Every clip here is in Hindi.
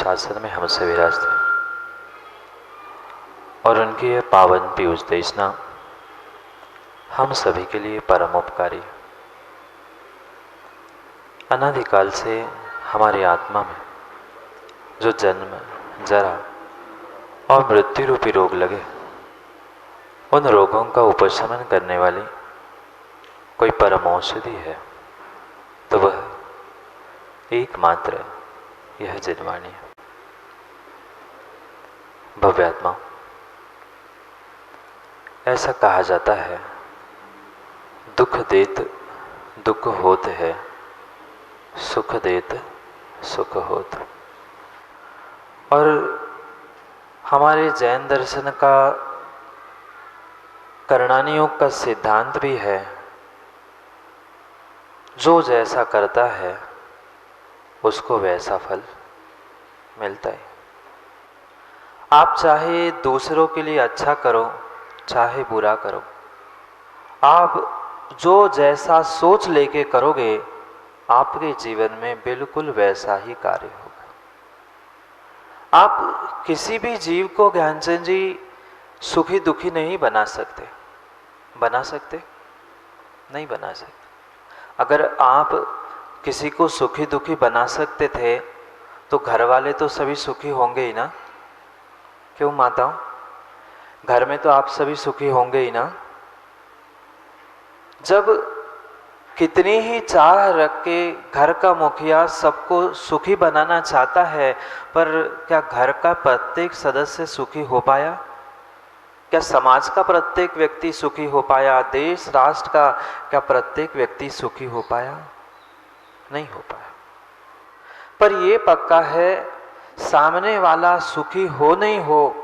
शासन में हमसे विराजते और उनकी यह पावन पीयूष देशना हम सभी के लिए परम उपकारी। अनादिकाल से हमारी आत्मा में जो जन्म, जरा और मृत्यु रूपी रोग लगे, उन रोगों का उपशमन करने वाली कोई परम औषधि है तो वह एकमात्र यह जिनवाणी है। भव्यात्मा, ऐसा कहा जाता है, दुख देत दुख होत है, सुख देत सुख होत। और हमारे जैन दर्शन का करणानी योग का सिद्धांत भी है, जो जैसा करता है उसको वैसा फल मिलता है। आप चाहे दूसरों के लिए अच्छा करो, चाहे बुरा करो, आप जो जैसा सोच लेके करोगे आपके जीवन में बिल्कुल वैसा ही कार्य होगा। आप किसी भी जीव को ज्ञानचंद जी सुखी दुखी नहीं बना सकते। बना सकते? नहीं बना सकते। अगर आप किसी को सुखी दुखी बना सकते थे तो घर वाले तो सभी सुखी होंगे ही ना। क्यों माताओं? घर में तो आप सभी सुखी होंगे ही ना। जब कितनी ही चाह रख के घर का मुखिया सबको सुखी बनाना चाहता है, पर क्या घर का प्रत्येक सदस्य सुखी हो पाया? क्या समाज का प्रत्येक व्यक्ति सुखी हो पाया? देश राष्ट्र का क्या प्रत्येक व्यक्ति सुखी हो पाया? नहीं हो पाया। पर ये पक्का है, सामने वाला सुखी हो नहीं हो,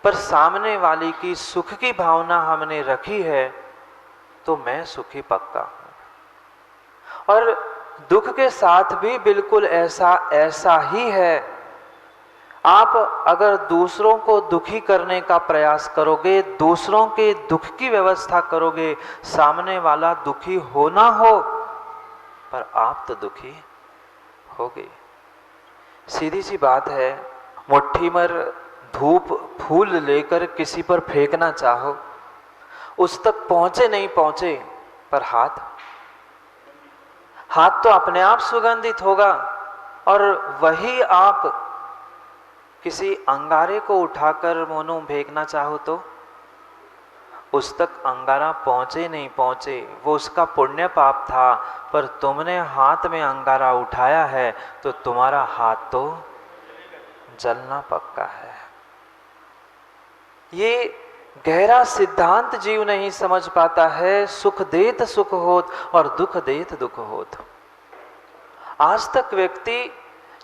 पर सामने वाली की सुख की भावना हमने रखी है तो मैं सुखी पक्का हूं। और दुख के साथ भी बिल्कुल ऐसा ही है। आप अगर दूसरों को दुखी करने का प्रयास करोगे, दूसरों के दुख की व्यवस्था करोगे, सामने वाला दुखी हो ना हो, पर आप तो दुखी होगे। सीधी सी बात है, मुट्ठी भर धूप फूल लेकर किसी पर फेंकना चाहो, उस तक पहुंचे नहीं पहुंचे, पर हाथ तो अपने आप सुगंधित होगा। और वही आप किसी अंगारे को उठाकर मोनो फेंकना चाहो तो उस तक अंगारा पहुंचे नहीं पहुंचे, वो उसका पुण्य पाप था, पर तुमने हाथ में अंगारा उठाया है तो तुम्हारा हाथ तो जलना पक्का है। ये गहरा सिद्धांत जीव नहीं समझ पाता है। सुख देत सुख होत और दुख देत दुख होत। आज तक व्यक्ति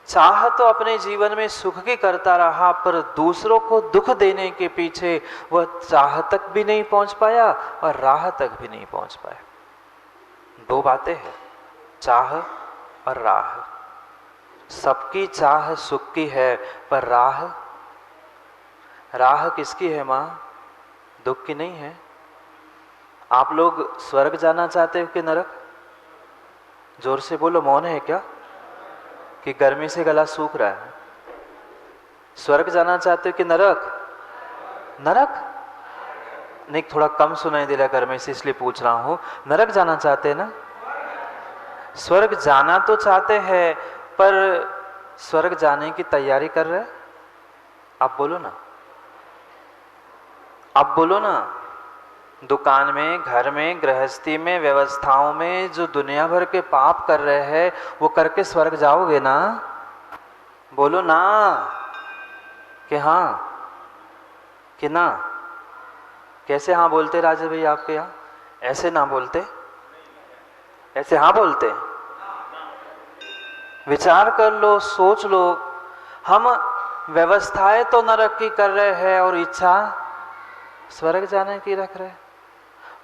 चाह तो अपने जीवन में सुख की करता रहा, पर दूसरों को दुख देने के पीछे वह चाह तक भी नहीं पहुंच पाया और राह तक भी नहीं पहुंच पाया। दो बातें हैं, चाह और राह। सबकी चाह सुख की है, पर राह किसकी है मां? दुख की नहीं है। आप लोग स्वर्ग जाना चाहते हो कि नरक? जोर से बोलो, मौन है क्या कि गर्मी से गला सूख रहा है? स्वर्ग जाना चाहते हो कि नरक? नरक नहीं, थोड़ा कम सुनाई दे रहा गर्मी से, इसलिए पूछ रहा हूं। नरक जाना चाहते हैं ना? स्वर्ग जाना तो चाहते हैं, पर स्वर्ग जाने की तैयारी कर रहे हैं? आप बोलो ना, आप बोलो ना। दुकान में, घर में, गृहस्थी में, व्यवस्थाओं में जो दुनिया भर के पाप कर रहे हैं, वो करके स्वर्ग जाओगे ना? बोलो ना कि हाँ कि ना। कैसे हाँ बोलते राजे भाई आपके यहाँ? ऐसे ना बोलते, ऐसे हाँ बोलते। विचार कर लो, सोच लो। हम व्यवस्थाएं तो नरक की कर रहे हैं और इच्छा स्वर्ग जाने की रख रहे हैं।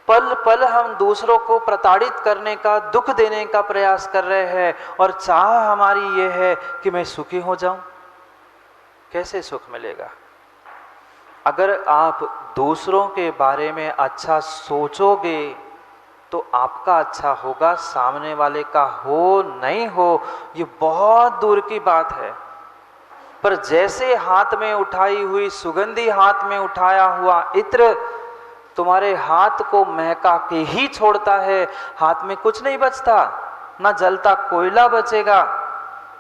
पल पल हम दूसरों को प्रताड़ित करने का, दुख देने का प्रयास कर रहे हैं और चाह हमारी ये है कि मैं सुखी हो जाऊं। कैसे सुख मिलेगा? अगर आप दूसरों के बारे में अच्छा सोचोगे तो आपका अच्छा होगा, सामने वाले का हो नहीं हो ये बहुत दूर की बात है। पर जैसे हाथ में उठाई हुई सुगंधी, हाथ में उठाया हुआ इत्र तुम्हारे हाथ को महका के ही छोड़ता है, हाथ में कुछ नहीं बचता, ना जलता कोयला बचेगा,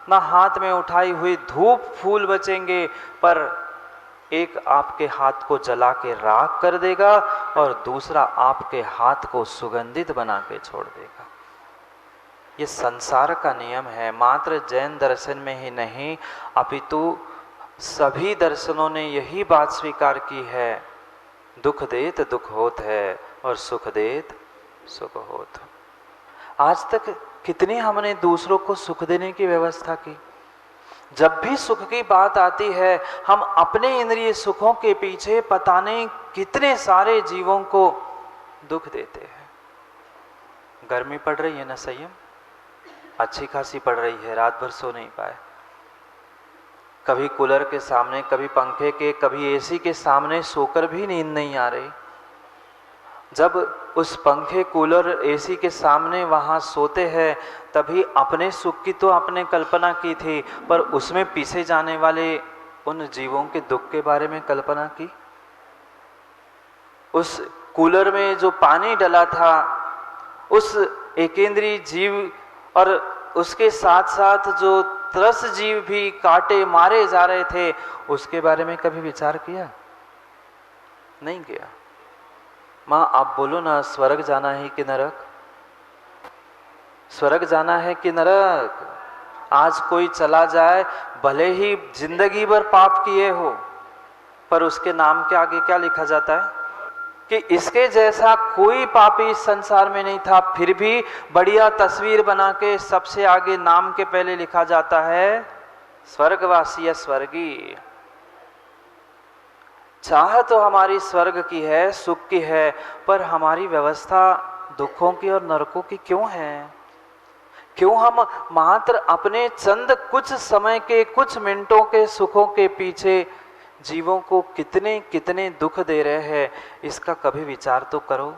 ना हाथ में उठाई हुई धूप फूल बचेंगे, पर एक आपके हाथ को जला के राख कर देगा और दूसरा आपके हाथ को सुगंधित बना के छोड़ देगा। ये संसार का नियम है, मात्र जैन दर्शन में ही नहीं अपितु सभी दर्शनों ने यही बात स्वीकार की है, दुख देत दुख होत है और सुख देत सुख होत। आज तक कितनी हमने दूसरों को सुख देने की व्यवस्था की। जब भी सुख की बात आती है हम अपने इंद्रिय सुखों के पीछे पता नहीं कितने सारे जीवों को दुख देते हैं। गर्मी पड़ रही है ना, संयम अच्छी खासी पड़ रही है, रात भर सो नहीं पाए, कभी कूलर के सामने, कभी पंखे के, कभी एसी के सामने सोकर भी नींद नहीं आ रही। जब उस पंखे कूलर एसी के सामने वहाँ सोते हैं तभी अपने सुख की तो आपने कल्पना की थी, पर उसमें पीछे जाने वाले उन जीवों के दुख के बारे में कल्पना की। उस कूलर में जो पानी डला था उस एकेंद्रीय जीव और उसके साथ साथ जो त्रस जीव भी काटे मारे जा रहे थे, उसके बारे में कभी विचार किया? नहीं किया। माँ आप बोलो ना, स्वर्ग जाना है कि नरक? स्वर्ग जाना है कि नरक? आज कोई चला जाए, भले ही जिंदगी भर पाप किए हो, पर उसके नाम के आगे क्या लिखा जाता है कि इसके जैसा कोई पापी इस संसार में नहीं था, फिर भी बढ़िया तस्वीर बना के सबसे आगे नाम के पहले लिखा जाता है स्वर्गवासी या स्वर्गीय। चाह तो हमारी स्वर्ग की है, सुख की है, पर हमारी व्यवस्था दुखों की और नरकों की क्यों है? क्यों हम मात्र अपने चंद कुछ समय के, कुछ मिनटों के सुखों के पीछे जीवों को कितने कितने दुख दे रहे हैं? इसका कभी विचार तो करो।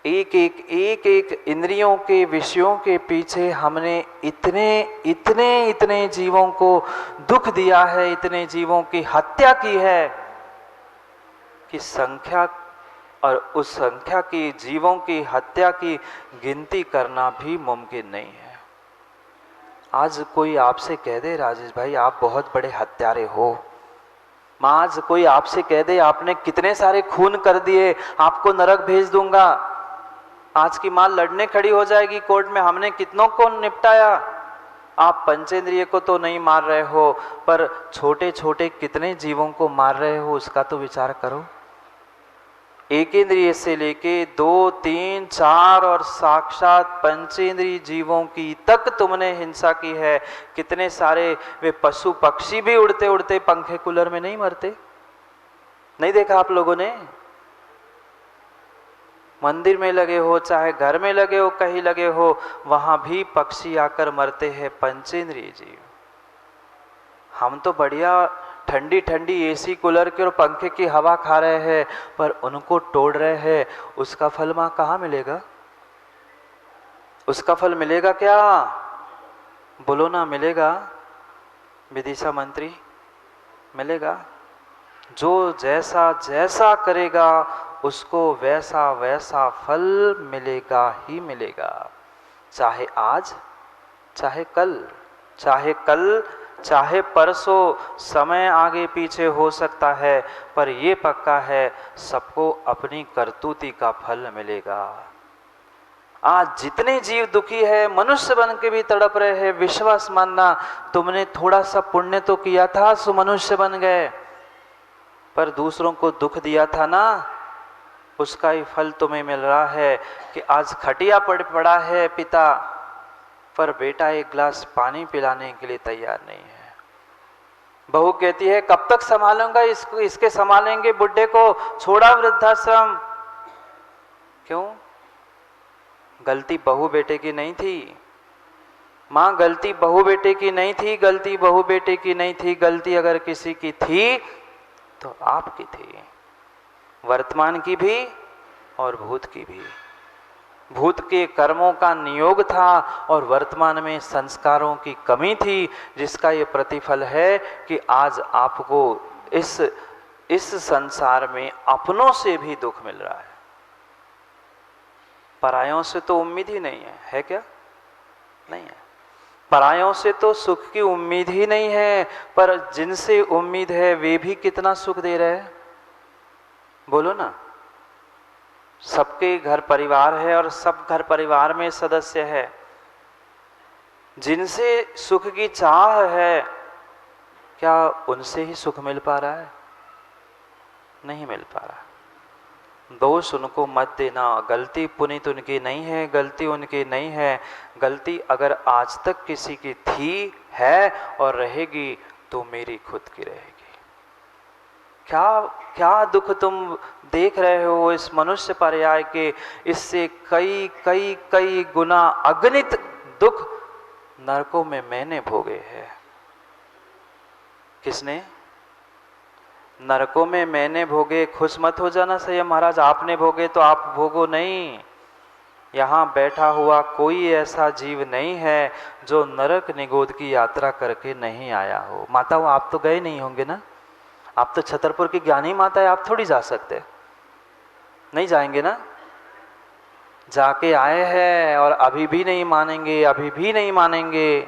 एक एक इंद्रियों के विषयों के पीछे हमने इतने इतने इतने जीवों को दुख दिया है, इतने जीवों की हत्या की है कि संख्या और उस संख्या की जीवों की हत्या की गिनती करना भी मुमकिन नहीं है। आज कोई आपसे कह दे राजेश भाई आप बहुत बड़े हत्यारे हो, माँ आज कोई आपसे कह दे आपने कितने सारे खून कर दिए, आपको नरक भेज दूंगा, आज की माँ लड़ने खड़ी हो जाएगी कोर्ट में, हमने कितनों को निपटाया। आप पंचेंद्रिय को तो नहीं मार रहे हो, पर छोटे छोटे कितने जीवों को मार रहे हो उसका तो विचार करो। एक इंद्रिय से लेके 2, 3, 4 और साक्षात पंचेंद्रिय जीवों की तक तुमने हिंसा की है। कितने सारे वे पशु पक्षी भी उड़ते उड़ते पंखे कूलर में नहीं मरते? नहीं देखा आप लोगों ने? मंदिर में लगे हो चाहे घर में लगे हो, कहीं लगे हो, वहां भी पक्षी आकर मरते हैं पंचेंद्रिय जीव। हम तो बढ़िया ठंडी ठंडी एसी कूलर के और पंखे की हवा खा रहे हैं, पर उनको तोड़ रहे हैं। उसका फल मां कहाँ मिलेगा? उसका फल मिलेगा क्या? बोलो ना, मिलेगा? विदिशा मंत्री, मिलेगा? जो जैसा जैसा करेगा उसको वैसा वैसा फल मिलेगा ही मिलेगा, चाहे आज चाहे कल, चाहे परसों, समय आगे पीछे हो सकता है, पर ये पक्का है सबको अपनी करतूती का फल मिलेगा। आज जितने जीव दुखी है, मनुष्य बन के भी तड़प रहे हैं, विश्वास मानना तुमने थोड़ा सा पुण्य तो किया था सो मनुष्य बन गए, पर दूसरों को दुख दिया था ना, उसका ही फल तुम्हें मिल रहा है कि आज खटिया पड़ा है पिता, पर बेटा एक गिलास पानी पिलाने के लिए तैयार नहीं है। बहू कहती है कब तक संभालूंगा इसको, इसके संभालेंगे बुढ़े को, छोड़ा वृद्धाश्रम। क्यों? गलती बहू बेटे की नहीं थी माँ, गलती बहू बेटे की नहीं थी, गलती बहू बेटे की नहीं थी, गलती अगर किसी की थी तो आपकी थी, वर्तमान की भी और भूत की भी। भूत के कर्मों का नियोग था और वर्तमान में संस्कारों की कमी थी, जिसका ये प्रतिफल है कि आज आपको इस संसार में अपनों से भी दुख मिल रहा है। परायों से तो उम्मीद ही नहीं है क्या? नहीं है। परायों से तो सुख की उम्मीद ही नहीं है, पर जिनसे उम्मीद है वे भी कितना सुख दे रहे हैं, बोलो ना। सबके घर परिवार है और सब घर परिवार में सदस्य है। जिनसे सुख की चाह है, क्या उनसे ही सुख मिल पा रहा है? नहीं मिल पा रहा। दोष उनको मत देना, गलती पुनीत उनकी नहीं है, गलती उनकी नहीं है। गलती अगर आज तक किसी की थी, है और रहेगी तो मेरी खुद की रहेगी। क्या दुख तुम देख रहे हो इस मनुष्य पर्याय के? इससे कई कई कई गुना अगणित दुख नरकों में मैंने भोगे हैं। किसने? नरकों में मैंने भोगे। खुश मत हो जाना सही महाराज, आपने भोगे तो आप भोगो नहीं। यहाँ बैठा हुआ कोई ऐसा जीव नहीं है जो नरक निगोद की यात्रा करके नहीं आया हो। माता वो आप तो गए नहीं होंगे ना? आप तो छतरपुर की ज्ञानी माता है, आप थोड़ी जा सकते, नहीं जाएंगे ना? जाके आए हैं और अभी भी नहीं मानेंगे, अभी भी नहीं मानेंगे,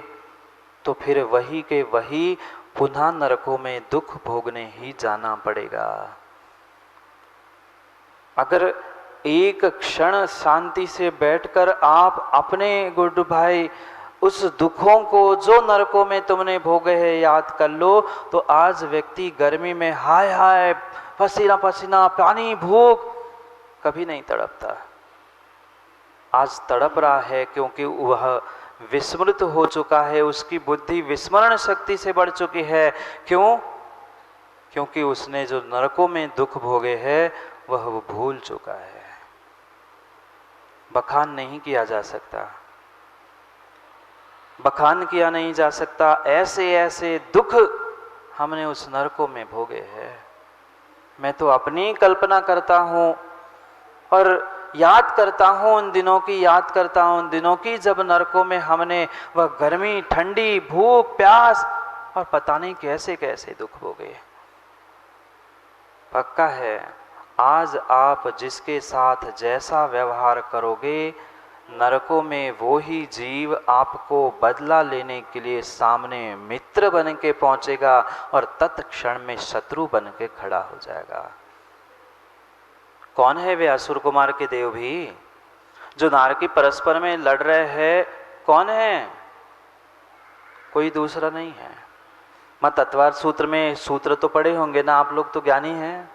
तो फिर वही के वही पुनः नरकों में दुख भोगने ही जाना पड़ेगा। अगर एक क्षण शांति से बैठकर आप अपने गुड भाई उस दुखों को जो नरकों में तुमने भोगे हैं याद कर लो, तो आज व्यक्ति गर्मी में हाय हाय पसीना पसीना पानी भूख कभी नहीं तड़पता। आज तड़प रहा है क्योंकि वह विस्मृत हो चुका है, उसकी बुद्धि विस्मरण शक्ति से बढ़ चुकी है। क्यों? क्योंकि उसने जो नरकों में दुख भोगे हैं वह भूल चुका है। बखान नहीं किया जा सकता, बखान किया नहीं जा सकता। ऐसे ऐसे दुख हमने उस नरकों में भोगे हैं। मैं तो अपनी कल्पना करता हूँ और याद करता हूँ उन दिनों की, याद करता हूँ उन दिनों की जब नरकों में हमने वह गर्मी, ठंडी, भूख, प्यास और पता नहीं कैसे कैसे दुख भोगे। पक्का है आज आप जिसके साथ जैसा व्यवहार करोगे, नरकों में वो ही जीव आपको बदला लेने के लिए सामने मित्र बन के पहुंचेगा और तत्क्षण में शत्रु बन के खड़ा हो जाएगा। कौन है वे असुर कुमार के देव भी जो नारकी परस्पर में लड़ रहे हैं? कौन है? कोई दूसरा नहीं है। मैं तत्वार सूत्र में सूत्र तो पढ़े होंगे ना, आप लोग तो ज्ञानी हैं,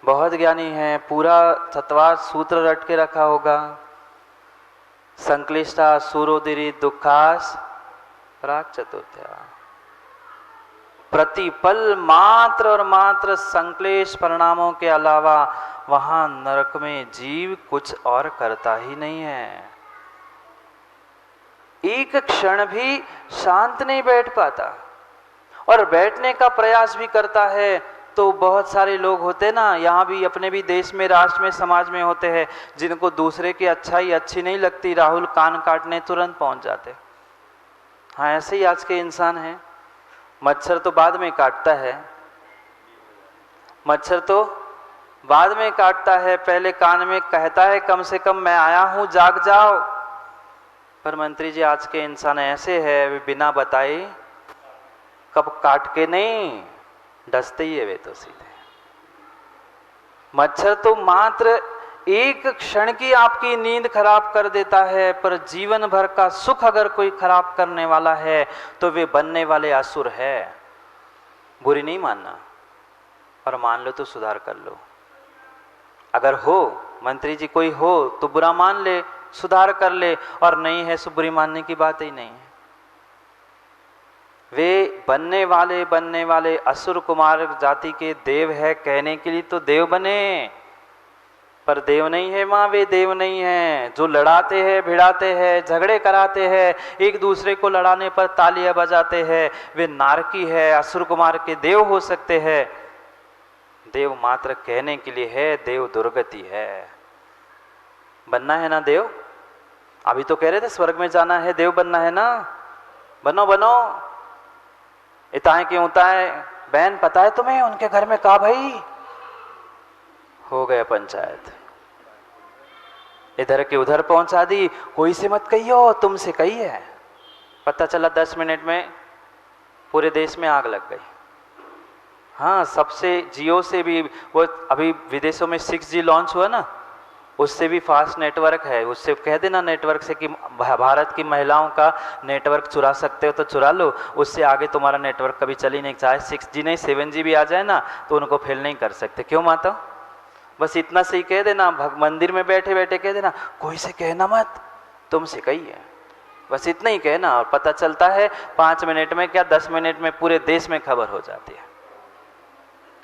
बहुत ज्ञानी हैं, पूरा तत्वार सूत्र रट के रखा होगा। संक्लिष्टा सूरोदिरी दुखास प्राक चतुर्थ्या। प्रतिपल मात्र और मात्र संक्लेश परिणामों के अलावा वहां नरक में जीव कुछ और करता ही नहीं है। एक क्षण भी शांत नहीं बैठ पाता, और बैठने का प्रयास भी करता है तो बहुत सारे लोग होते ना, यहाँ भी अपने भी देश में, राष्ट्र में, समाज में होते हैं जिनको दूसरे की अच्छाई अच्छी नहीं लगती, राहुल कान काटने तुरंत पहुंच जाते। हाँ ऐसे ही आज के इंसान हैं। मच्छर तो बाद में काटता है, मच्छर तो बाद में काटता है, पहले कान में कहता है कम से कम मैं आया हूं जाग जाओ। पर मंत्री जी आज के इंसान ऐसे है, वे बिना बताए कब काट के नहीं डसते ही है वे तो सीधे। मच्छर तो मात्र एक क्षण की आपकी नींद खराब कर देता है, पर जीवन भर का सुख अगर कोई खराब करने वाला है तो वे बनने वाले असुर है। बुरी नहीं मानना, और मान लो तो सुधार कर लो। अगर हो मंत्री जी कोई हो तो बुरा मान ले, सुधार कर ले, और नहीं है सो बुरी मानने की बात ही नहीं है। वे बनने वाले असुर कुमार जाति के देव है कहने के लिए तो देव बने, पर देव नहीं है माँ, वे देव नहीं है। जो लड़ाते हैं, भिड़ाते हैं, झगड़े कराते हैं, एक दूसरे को लड़ाने पर तालियां बजाते हैं, वे नारकी है, असुर कुमार के देव हो सकते हैं। देव मात्र कहने के लिए है, देव दुर्गति है। बनना है ना देव? अभी तो कह रहे थे स्वर्ग में जाना है, देव बनना है ना? बनो बनो। इताए क्यों उताए? बहन पता है तुम्हें उनके घर में कहा भाई हो गया पंचायत, इधर के उधर पहुंचा दी। कोई से मत कहियो, तुमसे कही है। पता चला 10 मिनट में पूरे देश में आग लग गई। हाँ, सबसे जियो से भी, वो अभी विदेशों में 6G लॉन्च हुआ ना, उससे भी फास्ट नेटवर्क है। उससे कह देना नेटवर्क से कि भारत की महिलाओं का नेटवर्क चुरा सकते हो तो चुरा लो, उससे आगे तुम्हारा नेटवर्क कभी चल ही नहीं। चाहे 6G नहीं 7G भी आ जाए ना तो उनको फेल नहीं कर सकते। क्यों माता? बस इतना सही कह देना, मंदिर में बैठे बैठे कह देना कोई से कहना मत, तुमसे कही है। बस इतना ही कहना और पता चलता है 5 मिनट में क्या 10 मिनट में पूरे देश में खबर हो जाती है।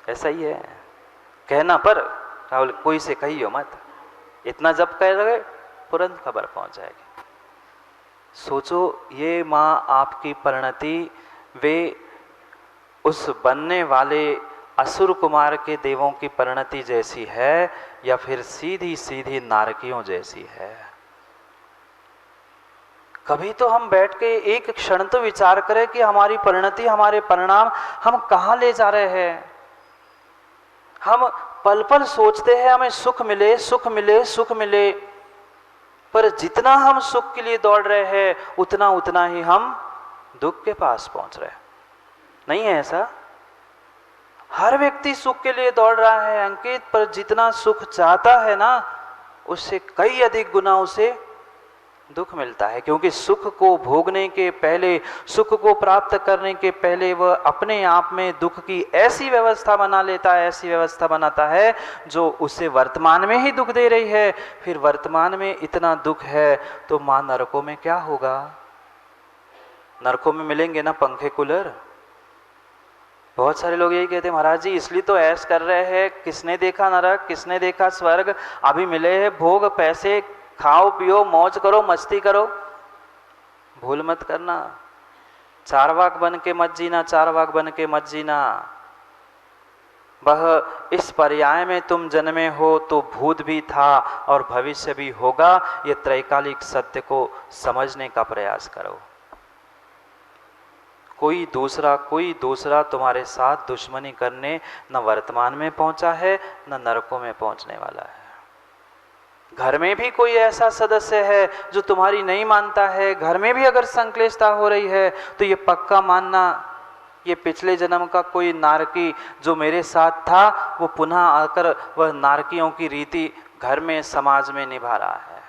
ऐसा ही है कहना, पर राहुल कोई से कहियो मत, इतना जब कह रहे तुरंत खबर पहुंच जाएगी। सोचो ये माँ आपकी परिणति वे उस बनने वाले असुर कुमार के देवों की परिणति जैसी है या फिर सीधी सीधी नारकियों जैसी है? कभी तो हम बैठ के एक क्षण तो विचार करें कि हमारी परिणति, हमारे परिणाम हम कहाँ ले जा रहे हैं। हम पल पल सोचते हैं हमें सुख मिले, सुख मिले, सुख मिले, पर जितना हम सुख के लिए दौड़ रहे हैं उतना उतना ही हम दुख के पास पहुंच रहे हैं। नहीं है ऐसा? हर व्यक्ति सुख के लिए दौड़ रहा है अंकित, पर जितना सुख चाहता है ना उससे कई अधिक गुना उसे दुख मिलता है। क्योंकि सुख को भोगने के पहले, सुख को प्राप्त करने के पहले वह अपने आप में दुख की ऐसी व्यवस्था बना लेता है, ऐसी व्यवस्था बनाता है जो उसे वर्तमान में ही दुख दे रही है। फिर वर्तमान में इतना दुख है तो मां नरकों में क्या होगा? नरकों में मिलेंगे ना पंखे कूलर। बहुत सारे लोग यही कहते हैं महाराज जी इसलिए तो ऐश कर रहे हैं, किसने देखा नरक, किसने देखा स्वर्ग, अभी मिले हैं भोग, पैसे, खाओ पियो मौज करो मस्ती करो। भूल मत करना, चारवाक बन के मत जीना, चारवाक बन के मत जीना। वह इस पर्याय में तुम जन्मे हो तो भूत भी था और भविष्य भी होगा, ये त्रैकालिक सत्य को समझने का प्रयास करो। कोई दूसरा तुम्हारे साथ दुश्मनी करने न वर्तमान में पहुंचा है न नरकों में पहुंचने वाला है। घर में भी कोई ऐसा सदस्य है जो तुम्हारी नहीं मानता है, घर में भी अगर संक्लेशता हो रही है तो ये पक्का मानना ये पिछले जन्म का कोई नारकी जो मेरे साथ था वो पुनः आकर वह नारकियों की रीति घर में समाज में निभा रहा है।